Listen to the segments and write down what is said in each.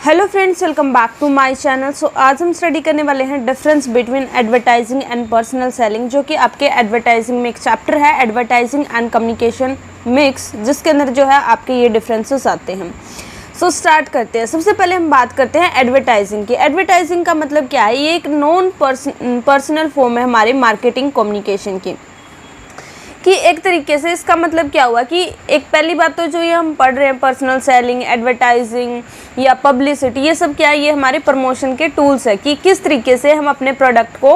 Hello friends, welcome back to my channel. So आज हम study करने वाले हैं difference between advertising and personal selling, जो कि आपके एडवर्टाइजिंग में एक चैप्टर है एडवर्टाइजिंग एंड कम्युनिकेशन मिक्स, जिसके अंदर जो है आपके ये डिफरेंसेस आते हैं। सो स्टार्ट करते हैं। सबसे पहले हम बात करते हैं एडवर्टाइजिंग की। एडवर्टाइजिंग का मतलब क्या है? ये एक नॉन पर्सनल फॉर्म है हमारे मार्केटिंग कम्युनिकेशन की। कि एक तरीके से इसका मतलब क्या हुआ कि एक पहली बात तो जो ये हम पढ़ रहे हैं पर्सनल सेलिंग, एडवर्टाइजिंग या पब्लिसिटी, ये सब क्या है? ये हमारे प्रमोशन के टूल्स है कि किस तरीके से हम अपने प्रोडक्ट को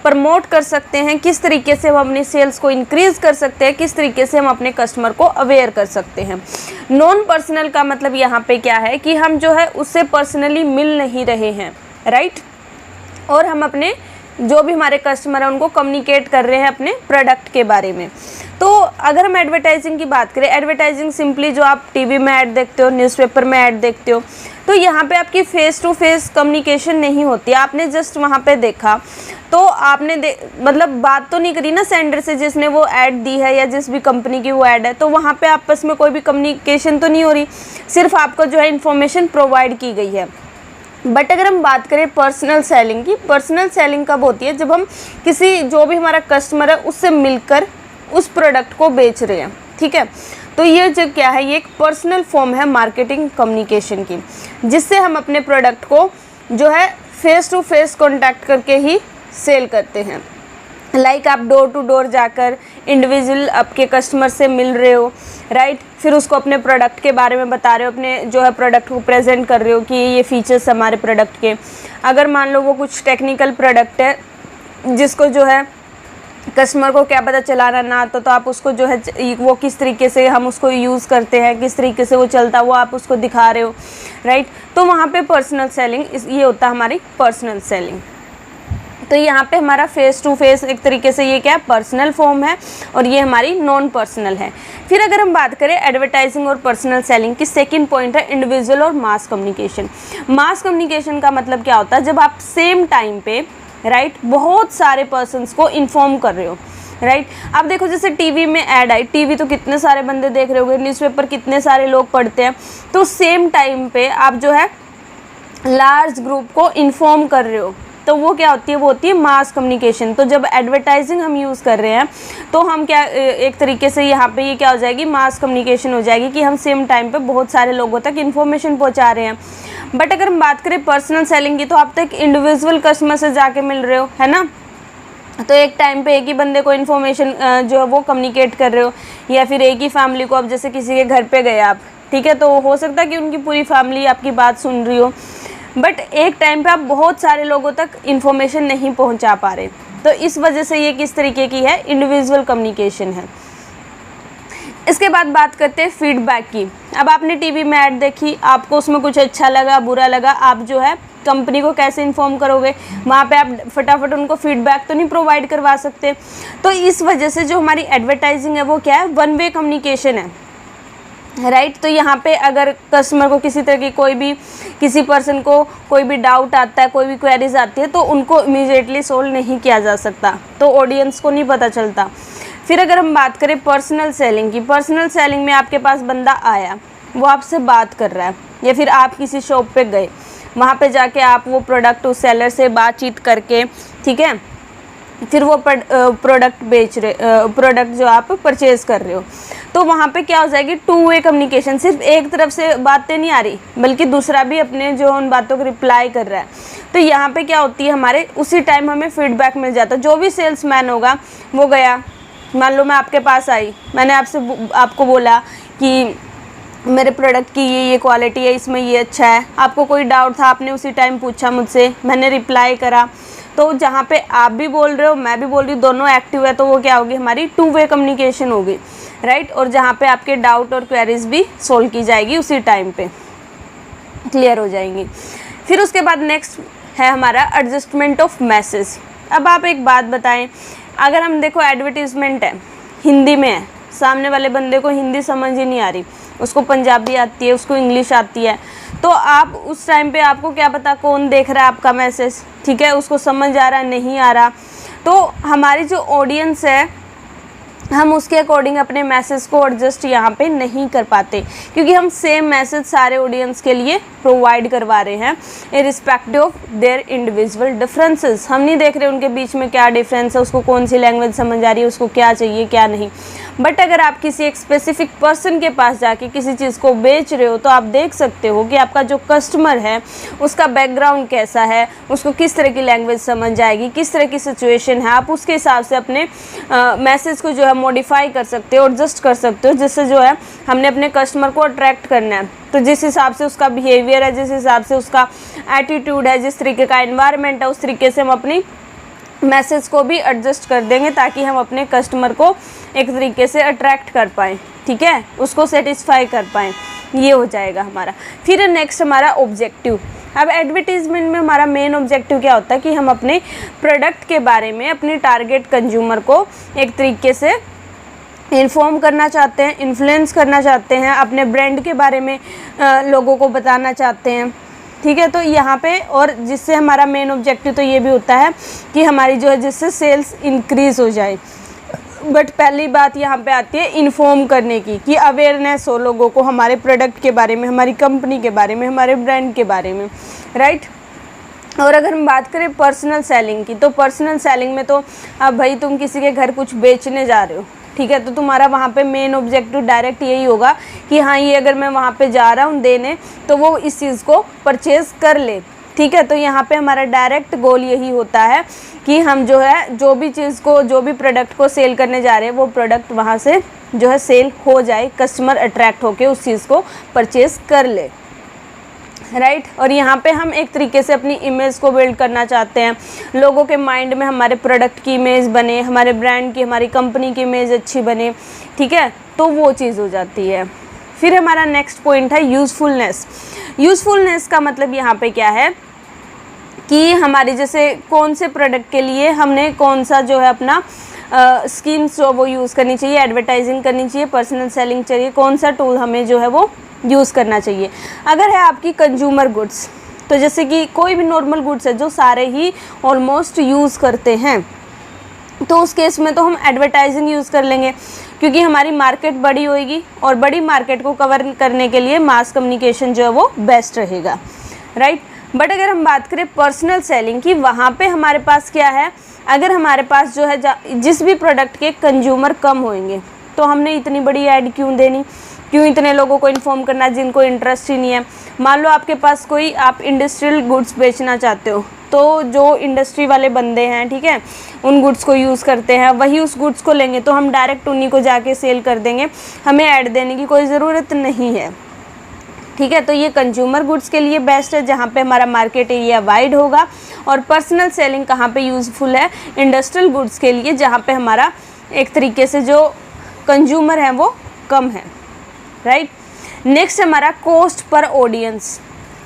प्रमोट कर सकते हैं, किस तरीके से हम अपनी सेल्स को इंक्रीज़ कर सकते हैं, किस तरीके से हम अपने कस्टमर को अवेयर कर सकते हैं। नॉन पर्सनल का मतलब यहाँ पे क्या है कि हम जो है उससे पर्सनली मिल नहीं रहे हैं, राइट, और हम अपने जो भी हमारे कस्टमर हैं उनको कम्युनिकेट कर रहे हैं अपने प्रोडक्ट के बारे में। तो अगर हम एडवर्टाइजिंग की बात करें, एडवर्टाइजिंग सिंपली जो आप टीवी में ऐड देखते हो, न्यूज़पेपर में ऐड देखते हो, तो यहाँ पे आपकी फेस टू फेस कम्युनिकेशन नहीं होती। आपने जस्ट वहाँ पे देखा तो आपने मतलब बात तो नहीं करी ना सेंडर से जिसने वो ऐड दी है या जिस भी कंपनी की वो ऐड है, तो वहाँ पे आपस में कोई भी कम्युनिकेशन तो नहीं हो रही, सिर्फ आपको जो है इन्फॉर्मेशन प्रोवाइड की गई है। बट अगर हम बात करें पर्सनल सेलिंग की, पर्सनल सेलिंग कब होती है? जब हम किसी जो भी हमारा कस्टमर है उससे मिलकर उस प्रोडक्ट को बेच रहे हैं, ठीक है। तो ये जो क्या है, ये एक पर्सनल फॉर्म है मार्केटिंग कम्युनिकेशन की, जिससे हम अपने प्रोडक्ट को जो है फेस टू फेस कॉन्टैक्ट करके ही सेल करते हैं। लाइक आप डोर टू डोर जाकर इंडिविजुअल आपके कस्टमर से मिल रहे हो, राइट, फिर उसको अपने प्रोडक्ट के बारे में बता रहे हो, अपने जो है प्रोडक्ट को प्रेजेंट कर रहे हो कि ये फीचर्स हमारे प्रोडक्ट के। अगर मान लो वो कुछ टेक्निकल प्रोडक्ट है जिसको जो है कस्टमर को क्या पता चलाना ना तो आप उसको जो है वो किस तरीके से हम उसको यूज़ करते हैं, किस तरीके से वो चलता है, वो आप उसको दिखा रहे हो, राइट। तो वहाँ पे पर्सनल सेलिंग ये होता है हमारी पर्सनल सेलिंग। तो यहाँ पे हमारा फेस टू फेस एक तरीके से ये क्या है, पर्सनल फॉर्म है, और ये हमारी नॉन पर्सनल है। फिर अगर हम बात करें एडवर्टाइजिंग और पर्सनल सेलिंग की, सेकंड पॉइंट है इंडिविजुअल और मास कम्युनिकेशन। मास कम्युनिकेशन का मतलब क्या होता है? जब आप सेम टाइम पे, राइट, बहुत सारे पर्सन्स को इन्फॉर्म कर रहे हो, राइट। आप देखो जैसे टीवी में ऐड आई, टीवी तो कितने सारे बंदे देख रहे होंगे, न्यूज़पेपर कितने सारे लोग पढ़ते हैं, तो सेम टाइम पे आप जो है लार्ज ग्रुप को इन्फॉर्म कर रहे हो, तो वो क्या होती है? वो होती है मास कम्युनिकेशन। तो जब एडवर्टाइजिंग हम यूज़ कर रहे हैं तो हम क्या एक तरीके से यहाँ पे ये क्या हो जाएगी, मास कम्युनिकेशन हो जाएगी कि हम सेम टाइम पे बहुत सारे लोगों तक इन्फॉर्मेशन पहुँचा रहे हैं। बट अगर हम बात करें पर्सनल सेलिंग की, तो आप तो एक इंडिविजुअल कस्टमर से जाके मिल रहे हो, है ना, तो एक टाइम पे एक ही बंदे को इन्फॉर्मेशन जो है वो कम्युनिकेट कर रहे हो, या फिर एक ही फैमिली को। अब जैसे किसी के घर पे गए आप, ठीक है, तो हो सकता है कि उनकी पूरी फैमिली आपकी बात सुन रही हो, बट एक टाइम पे आप बहुत सारे लोगों तक इन्फॉर्मेशन नहीं पहुंचा पा रहे। तो इस वजह से ये किस तरीके की है? इंडिविजुअल कम्युनिकेशन है। इसके बाद बात करते हैं फीडबैक की। अब आपने टीवी में ऐड देखी, आपको उसमें कुछ अच्छा लगा, बुरा लगा, आप जो है कंपनी को कैसे इन्फॉर्म करोगे? वहाँ पे आप फटाफट उनको फीडबैक तो नहीं प्रोवाइड करवा सकते। तो इस वजह से जो हमारी एडवर्टाइजिंग है वो क्या है? वन वे कम्युनिकेशन है, राइट। तो यहाँ पे अगर कस्टमर को किसी तरह की किसी पर्सन को कोई भी डाउट आता है, कोई भी क्वेरीज आती है, तो उनको इमीडिएटली सोल्व नहीं किया जा सकता, तो ऑडियंस को नहीं पता चलता। फिर अगर हम बात करें पर्सनल सेलिंग की, पर्सनल सेलिंग में आपके पास बंदा आया, वो आपसे बात कर रहा है, या फिर आप किसी शॉप पे गए, वहाँ पे जाके आप वो प्रोडक्ट उस सेलर से बातचीत करके, ठीक है, फिर वो प्रोडक्ट जो आप परचेज़ कर रहे हो, तो वहाँ पे क्या हो जाएगी? Two way communication. सिर्फ एक तरफ से बातें नहीं आ रही, बल्कि दूसरा भी अपने जो उन बातों को रिप्लाई कर रहा है। तो यहाँ पे क्या होती है, हमारे उसी टाइम हमें फीडबैक मिल जाता है। जो भी सेल्समैन होगा वो गया, मान लो मैं आपके पास आई, मैंने आपको बोला कि मेरे प्रोडक्ट की ये क्वालिटी है, इसमें ये अच्छा है, आपको कोई डाउट था, आपने उसी टाइम पूछा मुझसे, मैंने रिप्लाई करा। तो जहाँ पे आप भी बोल रहे हो, मैं भी बोल रही हूँ, दोनों एक्टिव है, तो वो क्या होगी? हमारी टू वे कम्युनिकेशन होगी, राइट। और जहाँ पे आपके डाउट और क्वेरीज भी सोल्व की जाएगी, उसी टाइम पे क्लियर हो जाएंगी। फिर उसके बाद नेक्स्ट है हमारा एडजस्टमेंट ऑफ मैसेज। अब आप एक बात बताएं, अगर हम देखो एडवर्टीजमेंट है, हिंदी में है, सामने वाले बंदे को हिंदी समझ ही नहीं आ रही, उसको पंजाबी आती है, उसको इंग्लिश आती है, तो आप उस टाइम पे आपको क्या पता कौन देख रहा है आपका मैसेज, ठीक है, उसको समझ आ रहा है नहीं आ रहा। तो हमारी जो ऑडियंस है हम उसके अकॉर्डिंग अपने मैसेज को एडजस्ट यहाँ पे नहीं कर पाते, क्योंकि हम सेम मैसेज सारे ऑडियंस के लिए प्रोवाइड करवा रहे हैं irrespective of their individual differences. हम नहीं देख रहे उनके बीच में क्या डिफरेंस है, उसको कौन सी लैंग्वेज समझ आ रही है, उसको क्या चाहिए क्या नहीं। बट अगर आप किसी एक स्पेसिफिक पर्सन के पास जाके किसी चीज़ को बेच रहे हो तो आप देख सकते हो कि आपका जो कस्टमर है उसका बैकग्राउंड कैसा है, उसको किस तरह की लैंग्वेज समझ आएगी, किस तरह की सिचुएशन है। आप उसके हिसाब से अपने मैसेज को जो है मॉडिफाई कर सकते हो, एडजस्ट कर सकते हो, जिससे जो है हमने अपने कस्टमर को अट्रैक्ट करना है। तो जिस हिसाब से उसका बिहेवियर है, जिस हिसाब से उसका एटीट्यूड है, जिस तरीके का एनवायरनमेंट है, उस तरीके से हम अपनी मैसेज को भी एडजस्ट कर देंगे ताकि हम अपने कस्टमर को एक तरीके से अट्रैक्ट कर पाएँ, ठीक है, उसको सेटिस्फाई कर पाएँ। ये हो जाएगा हमारा। फिर नेक्स्ट हमारा ऑब्जेक्टिव। अब एडवर्टीजमेंट में हमारा मेन ऑब्जेक्टिव क्या होता है कि हम अपने प्रोडक्ट के बारे में अपनी टारगेट कंज्यूमर को एक तरीके से इन्फॉर्म करना चाहते हैं, इन्फ्लुएंस करना चाहते हैं, अपने ब्रांड के बारे में लोगों को बताना चाहते हैं, ठीक है। तो यहाँ पे और जिससे हमारा मेन ऑब्जेक्टिव तो ये भी होता है कि हमारी जो है जिससे सेल्स इंक्रीज़ हो जाए। बट पहली बात यहाँ पे आती है इन्फॉर्म करने की, कि अवेयरनेस हो लोगों को हमारे प्रोडक्ट के बारे में, हमारी कंपनी के बारे में, हमारे ब्रांड के बारे में, राइट। और अगर हम बात करें पर्सनल सेलिंग की, तो पर्सनल सेलिंग में तो अब भाई तुम किसी के घर कुछ बेचने जा रहे हो, ठीक है, तो तुम्हारा वहाँ पे मेन ऑब्जेक्टिव डायरेक्ट यही होगा कि हाँ ये अगर मैं वहाँ पे जा रहा हूँ देने तो वो इस चीज़ को परचेज़ कर ले, ठीक है। तो यहाँ पे हमारा डायरेक्ट गोल यही होता है कि हम जो है जो भी चीज़ को, जो भी प्रोडक्ट को सेल करने जा रहे हैं वो प्रोडक्ट वहाँ से जो है सेल हो जाए, कस्टमर अट्रैक्ट होके उस चीज़ को परचेज़ कर ले, राइट। और यहाँ पे हम एक तरीके से अपनी इमेज को बिल्ड करना चाहते हैं, लोगों के माइंड में हमारे प्रोडक्ट की इमेज बने, हमारे ब्रांड की, हमारी कंपनी की इमेज अच्छी बने, ठीक है, तो वो चीज़ हो जाती है। फिर हमारा नेक्स्ट पॉइंट है यूज़फुलनेस। यूज़फुलनेस का मतलब यहाँ पे क्या है कि हमारी जैसे कौन से प्रोडक्ट के लिए हमने कौन सा जो है अपना स्कीम्स जो वो यूज़ करनी चाहिए, एडवर्टाइजिंग करनी चाहिए, पर्सनल सेलिंग चाहिए, कौन सा टूल हमें जो है वो यूज़ करना चाहिए। अगर है आपकी कंज्यूमर गुड्स, तो जैसे कि कोई भी नॉर्मल गुड्स है जो सारे ही ऑलमोस्ट यूज़ करते हैं, तो उस केस में तो हम एडवर्टाइजिंग यूज़ कर लेंगे, क्योंकि हमारी मार्केट बड़ी होएगी और बड़ी मार्केट को कवर करने के लिए मास कम्युनिकेशन जो है वो बेस्ट रहेगा, राइट। बट अगर हम बात करें पर्सनल सेलिंग की, वहाँ पे हमारे पास क्या है, अगर हमारे पास जो है जिस भी प्रोडक्ट के कंज्यूमर कम होंगे तो हमने इतनी बड़ी ऐड क्यों देनी, क्यों इतने लोगों को इन्फॉर्म करना जिनको इंटरेस्ट ही नहीं है। मान लो आपके पास कोई, आप इंडस्ट्रियल गुड्स बेचना चाहते हो, तो जो इंडस्ट्री वाले बंदे हैं, ठीक है, उन गुड्स को यूज़ करते हैं, वही उस गुड्स को लेंगे, तो हम डायरेक्ट उन्हीं को जाके सेल कर देंगे, हमें ऐड देने की कोई ज़रूरत नहीं है, ठीक है। तो ये कंज्यूमर गुड्स के लिए बेस्ट है जहाँ पे हमारा मार्केट एरिया वाइड होगा। और पर्सनल सेलिंग कहाँ पे यूज़फुल है, इंडस्ट्रियल गुड्स के लिए जहाँ पे हमारा एक तरीके से जो कंज्यूमर है वो कम है, राइट। नेक्स्ट हमारा कॉस्ट पर ऑडियंस।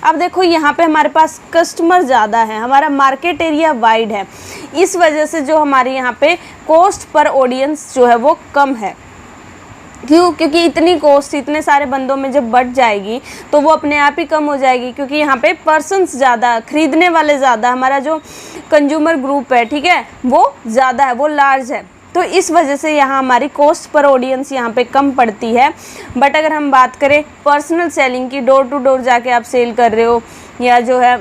अब देखो यहाँ पे हमारे पास कस्टमर ज़्यादा है, हमारा मार्केट एरिया वाइड है, इस वजह से जो हमारे यहाँ पे कॉस्ट पर ऑडियंस जो है वो कम है। क्यों? क्योंकि इतनी कॉस्ट इतने सारे बंदों में जब बढ़ जाएगी तो वो अपने आप ही कम हो जाएगी, क्योंकि यहाँ पे पर्सन्स ज़्यादा, खरीदने वाले ज़्यादा, हमारा जो कंज्यूमर ग्रुप है, ठीक है, वो ज़्यादा है, वो लार्ज है। तो इस वजह से यहाँ हमारी कॉस्ट पर ऑडियंस यहाँ पे कम पड़ती है। बट अगर हम बात करें पर्सनल सेलिंग की, डोर टू डोर जाके आप सेल कर रहे हो या जो है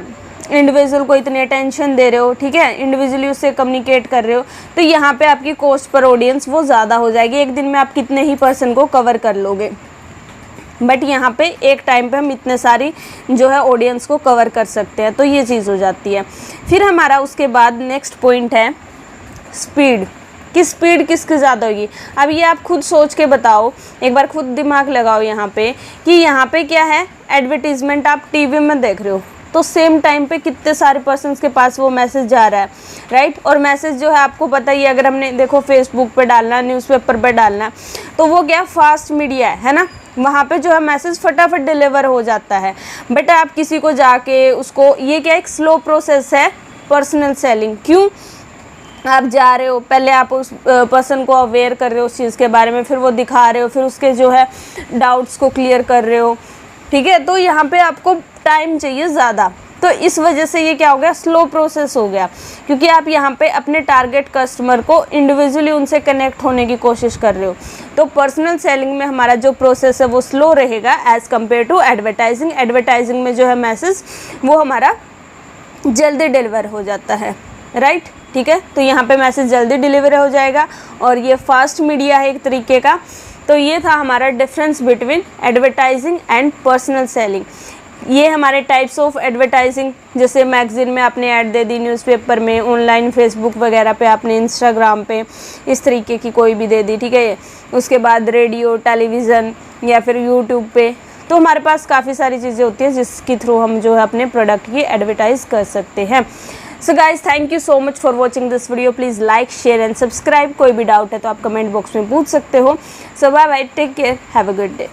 इंडिविजुअल को इतनी अटेंशन दे रहे हो, ठीक है, इंडिविजुअली उससे कम्युनिकेट कर रहे हो, तो यहाँ पे आपकी कॉस्ट पर ऑडियंस वो ज़्यादा हो जाएगी। एक दिन में आप कितने ही पर्सन को कवर कर लोगे, बट यहाँ पे एक टाइम पे हम इतने सारी जो है ऑडियंस को कवर कर सकते हैं, तो ये चीज़ हो जाती है। फिर हमारा उसके बाद नेक्स्ट पॉइंट है स्पीड, कि स्पीड किसकी ज़्यादा होगी। अब ये आप खुद सोच के बताओ, एक बार खुद दिमाग लगाओ यहाँ पे कि यहाँ पे क्या है, एडवर्टीज़मेंट आप टीवी में देख रहे हो, तो सेम टाइम पे कितने सारे पर्सन्स के पास वो मैसेज जा रहा है, राइट। और मैसेज जो है आपको पता ही है, अगर हमने देखो फेसबुक पे डालना, न्यूज़पेपर पे डालना, तो वो क्या फास्ट मीडिया है ना, वहाँ पे जो है मैसेज फटाफट डिलीवर हो जाता है। बट आप किसी को जाके उसको, ये क्या एक स्लो प्रोसेस है पर्सनल सेलिंग। क्यों? आप जा रहे हो, पहले आप उस पर्सन को अवेयर कर रहे हो उस चीज़ के बारे में, फिर वो दिखा रहे हो, फिर उसके जो है डाउट्स को क्लियर कर रहे हो, ठीक है। तो यहाँ पे आपको टाइम चाहिए ज़्यादा, तो इस वजह से ये क्या हो गया, स्लो प्रोसेस हो गया, क्योंकि आप यहाँ पे अपने टारगेट कस्टमर को इंडिविजुअली उनसे कनेक्ट होने की कोशिश कर रहे हो। तो पर्सनल सेलिंग में हमारा जो प्रोसेस है वो स्लो रहेगा as compared to advertising. Advertising में जो है मैसेज वो हमारा जल्दी डिलीवर हो जाता है, राइट, ठीक है। तो यहाँ पे मैसेज जल्दी डिलीवर हो जाएगा और ये फास्ट मीडिया है एक तरीके का। तो ये था हमारा difference between advertising and personal selling. ये हमारे टाइप्स ऑफ एडवर्टाइजिंग, जैसे मैगजीन में आपने ऐड दे दी, न्यूज़पेपर में, ऑनलाइन फेसबुक वगैरह पे आपने, इंस्टाग्राम पे, इस तरीके की कोई भी दे दी, ठीक है। उसके बाद रेडियो, टेलीविज़न या फिर यूट्यूब पे, तो हमारे पास काफ़ी सारी चीज़ें होती हैं जिसके थ्रू हम जो है अपने प्रोडक्ट की एडवर्टाइज कर सकते हैं। So guys, thank you so much for watching this video. Please like, share and subscribe. कोई भी डाउट है तो आप कमेंट बॉक्स में पूछ सकते हो। So bye bye, take care, have a good day.